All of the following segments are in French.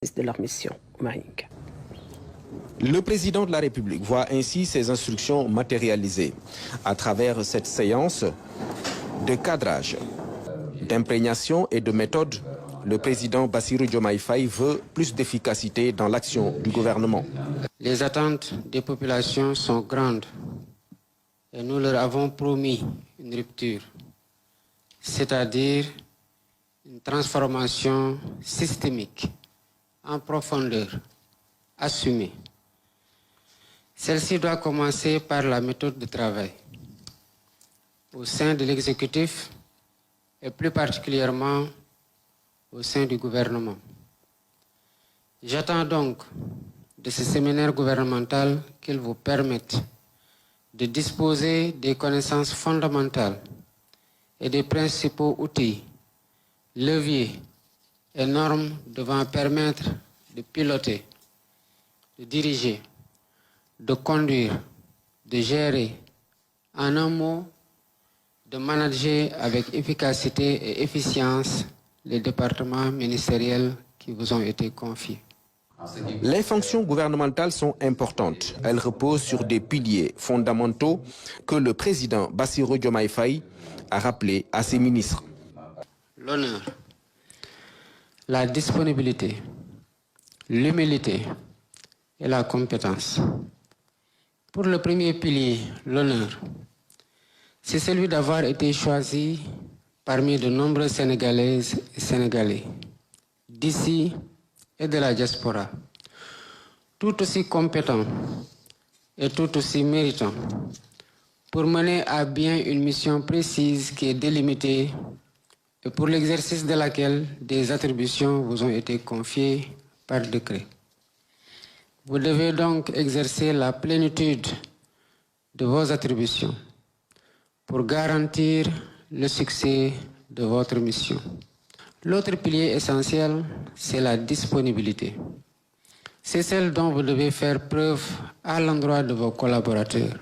de leur mission au Maringue. Le président de la République voit ainsi ses instructions matérialisées à travers cette séance de cadrage, d'imprégnation et de méthode. Le président Bassirou Diomaye Faye veut plus d'efficacité dans l'action du gouvernement. Les attentes des populations sont grandes et nous leur avons promis une rupture, c'est-à-dire une transformation systémique, en profondeur, assumée. Celle-ci doit commencer par la méthode de travail. Au sein de l'exécutif et plus particulièrement au sein du gouvernement. J'attends donc de ce séminaire gouvernemental qu'il vous permette de disposer des connaissances fondamentales et des principaux outils, leviers et normes devant permettre de piloter, de diriger, de conduire, de gérer, en un mot, de manager avec efficacité et efficience les départements ministériels qui vous ont été confiés. Les fonctions gouvernementales sont importantes. Elles reposent sur des piliers fondamentaux que le président Bassirou Diomaye Faye a rappelés à ses ministres. L'honneur, la disponibilité, l'humilité et la compétence. Pour le premier pilier, l'honneur, c'est celui d'avoir été choisi parmi de nombreuses Sénégalaises et Sénégalais, d'ici et de la diaspora, tout aussi compétents et tout aussi méritants pour mener à bien une mission précise qui est délimitée et pour l'exercice de laquelle des attributions vous ont été confiées par décret. Vous devez donc exercer la plénitude de vos attributions pour garantir le succès de votre mission. L'autre pilier essentiel, c'est la disponibilité. C'est celle dont vous devez faire preuve à l'endroit de vos collaborateurs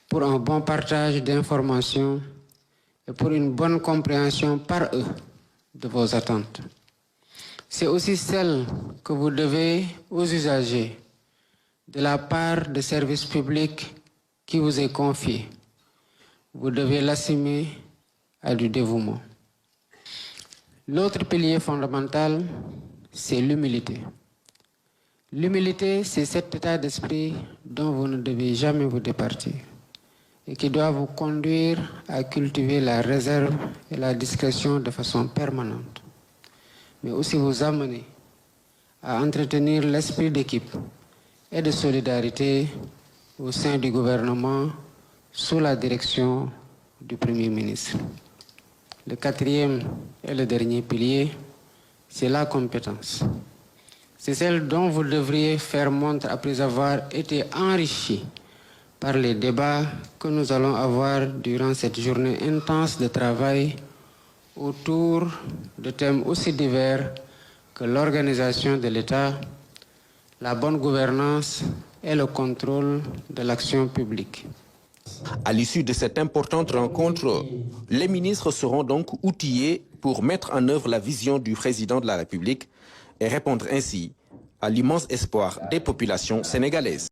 pour un bon partage d'informations et pour une bonne compréhension par eux de vos attentes. C'est aussi celle que vous devez aux usagers de la part de services publics qui vous est confié. Vous devez l'assumer à du dévouement. L'autre pilier fondamental, c'est l'humilité. L'humilité, c'est cet état d'esprit dont vous ne devez jamais vous départir et qui doit vous conduire à cultiver la réserve et la discrétion de façon permanente, mais aussi vous amener à entretenir l'esprit d'équipe et de solidarité au sein du gouvernement sous la direction du Premier ministre. Le quatrième et le dernier pilier, c'est la compétence. C'est celle dont vous devriez faire montre après avoir été enrichi par les débats que nous allons avoir durant cette journée intense de travail autour de thèmes aussi divers que l'organisation de l'État, la bonne gouvernance et le contrôle de l'action publique. À l'issue de cette importante rencontre, les ministres seront donc outillés pour mettre en œuvre la vision du président de la République et répondre ainsi à l'immense espoir des populations sénégalaises.